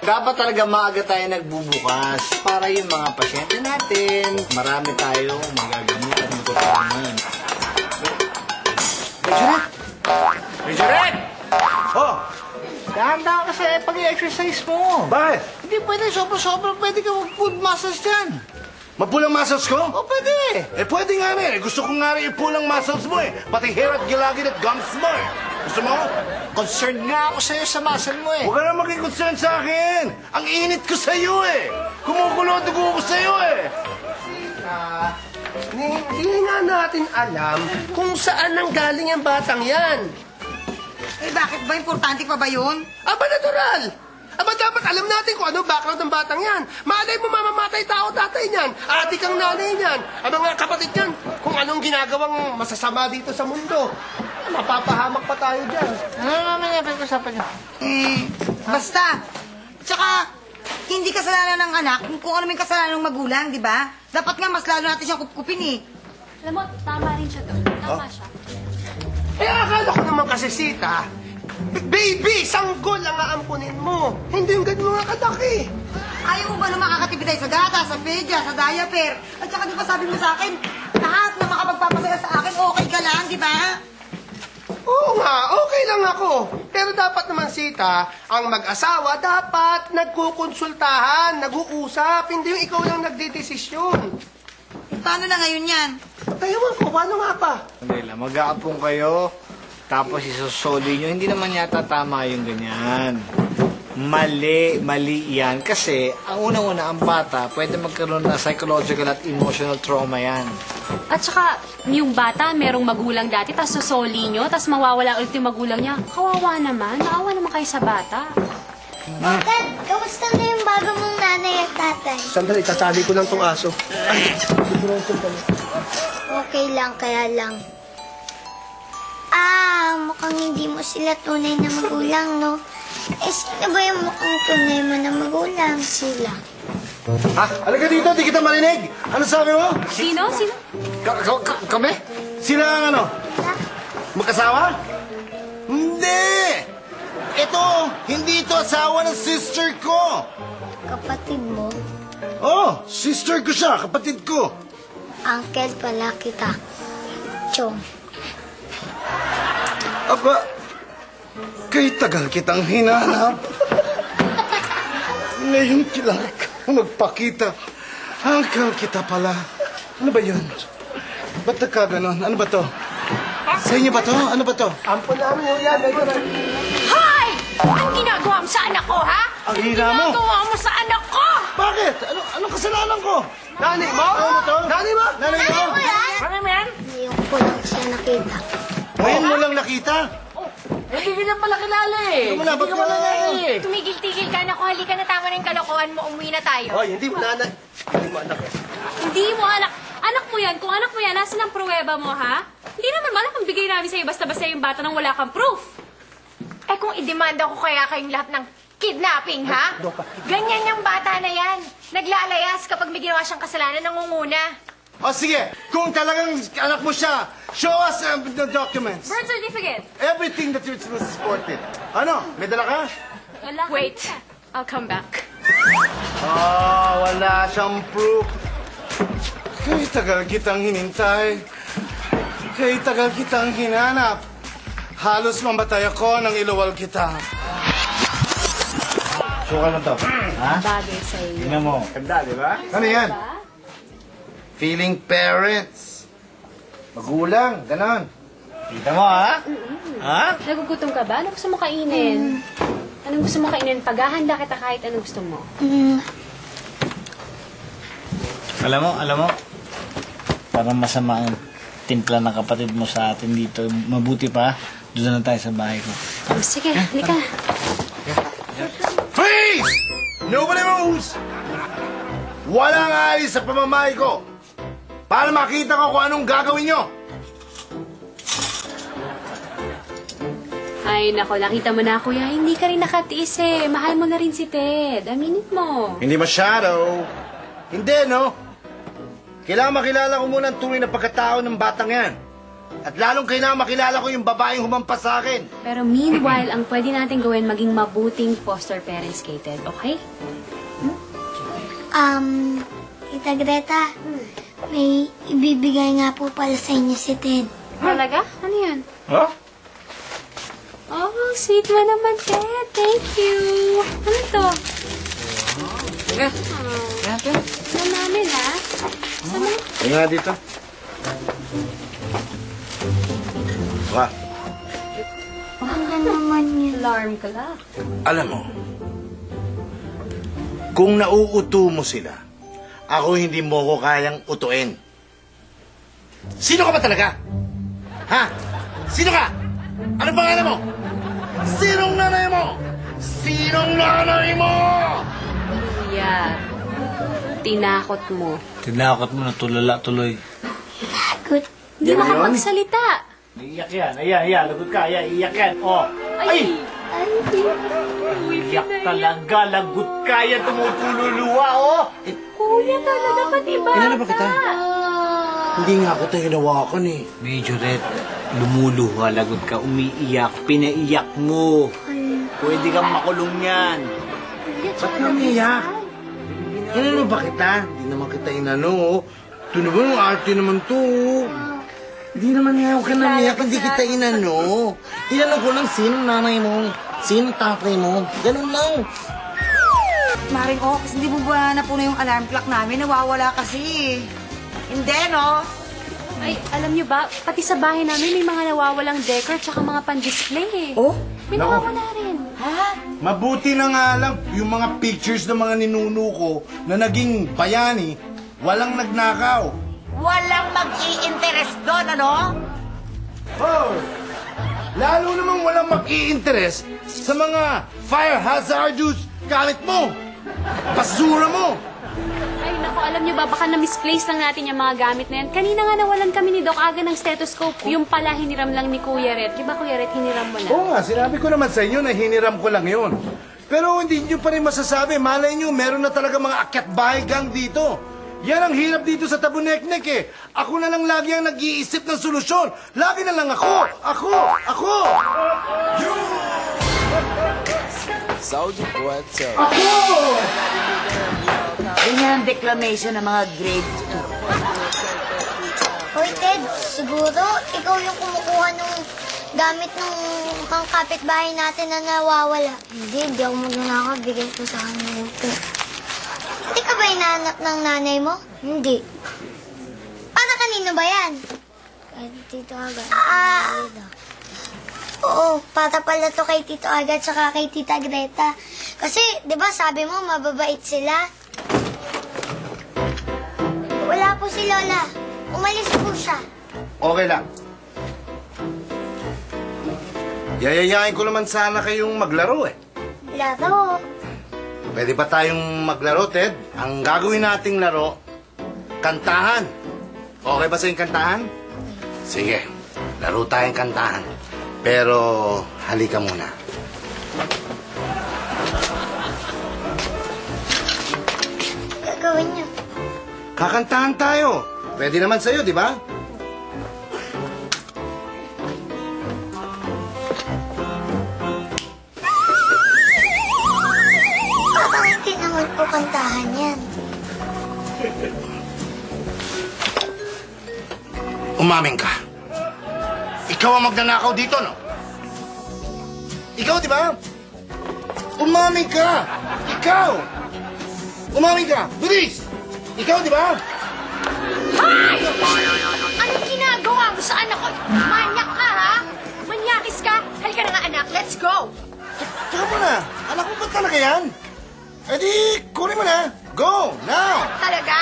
Dapat talaga maaga tayo nagbubukas para yung mga pasyente natin, marami tayong magagamot at matutulungan. Rejuret! Rejuret! Oh! Dahan-dahan kasi pag-i-exercise mo. Bakit? Hindi pwede, sobra-sobra pwede ka mag-food muscles dyan. Mapulang muscles ko? O, pwede. Pwede nga rin. Gusto ko nga rin ipulang muscles mo eh. Pati hair at gilagid at gums mo eh. Gusto mo? Concerned nga ako sa'yo sa muscle mo eh. Huwag ka na maging concern sa akin. Ang init ko sa'yo eh. Kumukulo dugo ko sa'yo eh. Hindi nga natin alam kung saan nang galing ang batang yan. Bakit ba? Importante pa ba yun? Aba, natural! Aba, dapat alam natin kung ano background ng batang yan. Malay mo mamamatay tao tatay niyan, ate kang nanay niyan, ang mga kapatid niyan, kung anong ginagawang masasama dito sa mundo. Mapapahamak pa tayo dyan. Ano naman yung pag-usapan niyo? Basta. Tsaka, hindi kasalanan ng anak kung ano may kasalanan ng magulang, di ba? Dapat nga mas lalo natin siyang kupkupin eh. Alam mo, tama rin siya doon. Tama siya. Akala ko naman kasi, Sita, baby, sanggol ang aampunin mo. Hindi yung ganun mga kadaki. Ayaw mo ba na makakatipid tayo sa gata, sa pedya, sa diaper? At saka di ba sabi mo sa akin, lahat na makapagpapasaya sa akin, okay ka lang, di ba? Oo nga, okay lang ako. Pero dapat naman, Sita, ang mag-asawa dapat nagkukonsultahan, nag-uusap, hindi yung ikaw lang nagdidesisyon. Paano na ngayon yan? Tayawan ko, paano nga pa? Hindi lang, mag-aapong kayo, tapos isusoli nyo. Hindi naman yata tama yung ganyan. Mali yan. Kasi, ang unang-una, ang bata, pwede magkaroon ng psychological at emotional trauma yan. At saka, yung bata, merong magulang dati, tapos susoli nyo, tapos mawawala ulit yung magulang niya. Kawawa naman. Naawa naman kayo sa bata. Dad, kamusta na yung bago mong nanay at tatay? Sandali, tatali ko lang tong aso. Okay lang, kaya lang. Mukhang hindi mo sila tunay na magulang, no? Sino ba yung mukhang tunay mo na magulang? Sila. Ha? Halika dito, di kita marinig. Ano sabi mo? Sino? Sino? Kami? Sila ang ano? Magkasawa? Hindi! Ito, hindi ito asawa ng sister ko. Kapatid mo, Oh, sister ko siya, kapatid ko. uncle pala kita. Chong. Aba, kay tagal kitang hinanap. Ngayon kailangan ka magpakita. Uncle kita pala. Ano ba yun? Ba't nagkaganon? Ano ba to? Sa inyo ba to? Ano ba to? Ampun namin yung yan. Hoy! Anong ginagawa mo sa anak ko, ha? Ang hina mo. Ginagawa mo sa anak ko! Bakit? Anong kasalanan ko? Nani mo? Ano to? Nani mo? Nanay mo? Ano yan? Ngayon ko lang siya nakita. Ngayon mo lang nakita? Hindi ko na pala kilala eh. Ano mo na? Ba't ka na? Tumigil-tigil ka na. Halika na, tama na yung kalokohan mo. Umuwi na tayo. Hoy, hindi mo nanay. Hindi mo anak eh. Hindi mo anak. Anak mo yan. Kung anak mo yan, nasa ng pruweba mo, ha? Hindi naman malamang bigay namin sa'yo basta-basta yung bata nang wala kang proof. Eh kung idemanda ko kaya kayong lahat ng kidnapping, ha? Ganyan yung bata na yan. Naglalayas kapag may ginawa siyang kasalanan, nangunguna. O sige, kung talagang anak mo siya, show us the documents. Birth certificate. Everything that you're supposed to support it. Ano? May dala ka? Wala. Wait, I'll come back. Wala siyang proof. Kay tagal kitang hinintay. Kay tagal kitang hinanap. Halos mamatay ako nang iluwal kita. Suka lang to. Ha? Bagay sa'yo. Tingnan mo. Ganda, di ba? Ano yan? Feeling parents. Magulang, ganon. Kita mo, ha? Ha? Nagugutom ka ba? Ano gusto mo kainin? Anong gusto mo kainin? Paghahanda kita kahit anong gusto mo. Alam mo, parang masama ang timpla ng kapatid mo sa atin dito. Mabuti pa, doon na tayo sa bahay ko. Oh, sige, halika. Freeze! Nobody moves! Walang alis sa pamamahay ko. Para makita ko kung anong gagawin nyo. Ay, nako, nakita mo na, kuya. Hindi ka rin nakatiis eh. Mahal mo na rin si Ted. Aminin mo. Hindi masyado. Hindi, no? Kailangan makilala ko muna ang tunay na pagkatao ng batang yan. At lalong kailangan makilala ko yung babaeng humampas sa akin. Pero meanwhile, ang pwede natin gawin maging mabuting foster parents kay Ted, okay? Tita Greta, may ibibigay nga po pala sa inyo si Ted. Talaga? Ano yan? Ha? Oh, sweet mo naman, Ted. Thank you. Ano to? Ano namin, ha? Sama? Tingnan nga dito. Wa, Ano naman yun? Alarm clock. alam mo, kung nauuto mo sila, ako hindi mo ko kayang utuin. Sino ka ba talaga? Ha? Sino ka? Ano pangalan mo? Sinong nanay mo? Sinong nanay mo? Yeah. Tinakot mo. Tinakot mo na tulala tuloy. Good. Hindi makapagsalita. Iyak yan. Ayan. Lagot ka. Ayan, iyak yan. Oh. Ay! Iyak talaga. Lagot ka yan. Tumutululuwa, oh. Kuya talaga, pati bata. Inano ba kita? Hindi nga ako tayo hinawakan eh. Majorette, lumuluha. Lagot ka. Umiiyak. Pinaiyak mo. Pwede kang makulong yan. Ba't ka umiyak? Inano ba kita? Hindi naman kita inano. Oh. Ito naman, ang arte naman to. Hindi naman nga ako namiyak, hindi kita inano. Tinanong ko lang sinong nanay mo, sinong tatay mo. Ganun lang. Maring kasi hindi mo ba napuno yung alarm clock namin? Nawawala kasi. Hindi, no? Ay, alam niyo ba, pati sa bahay namin may mga nawawalang decor tsaka mga pan-display eh. Oh? May nawawala rin. Ha? Mabuti na nga lang yung mga pictures ng mga ninuno ko na naging bayani, walang nagnakaw. Walang mag-i-interest doon, ano? Oh, lalo namang walang mag-i-interest sa mga fire hazardous gamit mo. Basura mo. Ay, naku, alam niyo ba, baka na-misplace lang natin yung mga gamit na yan. Kanina nga nawalan kami ni Doc Aga ng stethoscope. Yung pala, hiniram lang ni Kuya Red. Di ba, Kuya Red, hiniram mo lang? Oo nga, sinabi ko naman sa inyo na hiniram ko lang yun. Pero hindi nyo pa rin masasabi. Malay nyo, meron na talaga mga akyat-bahay gang dito. Yan ang hirap dito sa Tabuneknek eh. Ako na lang lagi ang nag-iisip ng solusyon. Lagi na lang ako! Soldier boy, tell. Ganyan ang declamation ng mga grade Hoy, Ted, siguro ikaw yung kumukuha ng gamit ng pang kapitbahay natin na nawawala. Hindi ako magnanakaw. Bigay ko sa kanya yung Hindi ka ba inaanap ng nanay mo? Hindi. Para kanino ba yan? Kay Tito Aga. Oo, para pala to kay Tito Aga at saka kay Tita Greta. Kasi, di ba sabi mo, mababait sila? Wala po si Lola. Umalis po siya. Okay lang. Yayayain ko naman sana kayong maglaro eh. Laro. Pwede ba tayong maglaro, Ted? Ang gagawin nating laro, kantahan. Okay ba sa yung kantahan? Sige, laro tayong kantahan. Pero, halika muna. Gagawin niyo. Kakantahan tayo. Pwede naman sa'yo, di ba? Parang hindi naman po kantahan yan. Umamin ka. Ikaw ang magnanakaw dito, no? Ikaw, di ba? Umamin ka! Ikaw! Umamin ka! Bilis! Ikaw, di ba? Hay! Anong ginagawa mo sa anak ko? Manyak ka, ha? Manyakis ka? Halika na nga, anak. Let's go! Teka mo na. Anak mo ba talaga yan? Eh di, kunin mo na. Go! Now! Talaga?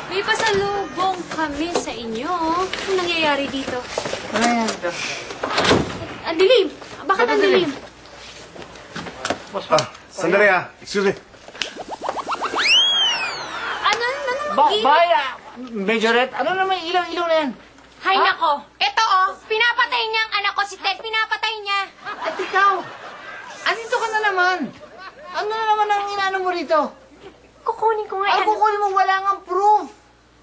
May pasalubong kami sa inyo. Anong nangyayari dito? Ano yan? Ang dilim! Bakit ang dilim? Sandali ah. Excuse me. Ano naman? Majorette, ano naman ilaw-ilaw na yan? Hay nako. Ito, oh. Pinapatay niya ang anak ko si Ted. Pinapatay niya. At ikaw, andito ka na naman. Ano na naman ang inano mo rito? Kukunin ko nga Ang yan. kukunin mo, wala nga proof.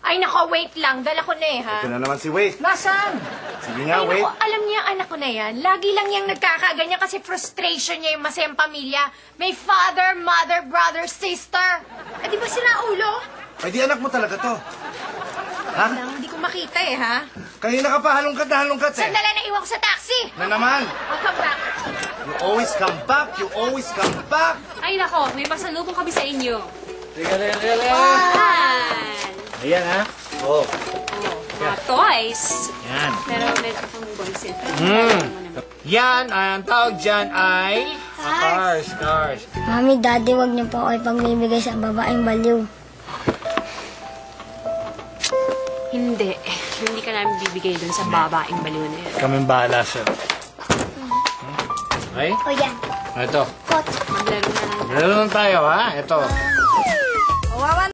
Ay, nako, wait lang. Dala ko na eh, ha? Ito na naman si Wade. Nasaan? Sige nga, Ay, Wade. naku, alam niya ang anak ko na yan. Lagi lang niyang nagkakaganyan kasi frustration niya yung masayang pamilya. May father, mother, brother, sister. Eh, di ba sila ulo? Ay, di anak mo talaga to. Ha? Lang, hindi ko makita eh, ha? Kanina ka pa halongkat na halongkat eh. Sandali na iwan ko sa taxi. Na naman. I'll come back. You always come back. You always come back. Ay, nako, may pasalubong kami sa inyo. Ayan ha. Oh. Mga toys. Yan. Pero meron pang boys ito. Yan, ang tawag dyan ay... Cars. Mami, Daddy, wag niyo po ako ipagbibigay sa babaeng baliw. Hindi. Hindi ka namin bibigay dun sa babaeng baliw na yun. Kaming bahala sir. Okay? O yan, Ito. kot. Maglaro na lang. Lalo lang tayo ha. Ito. Kawawa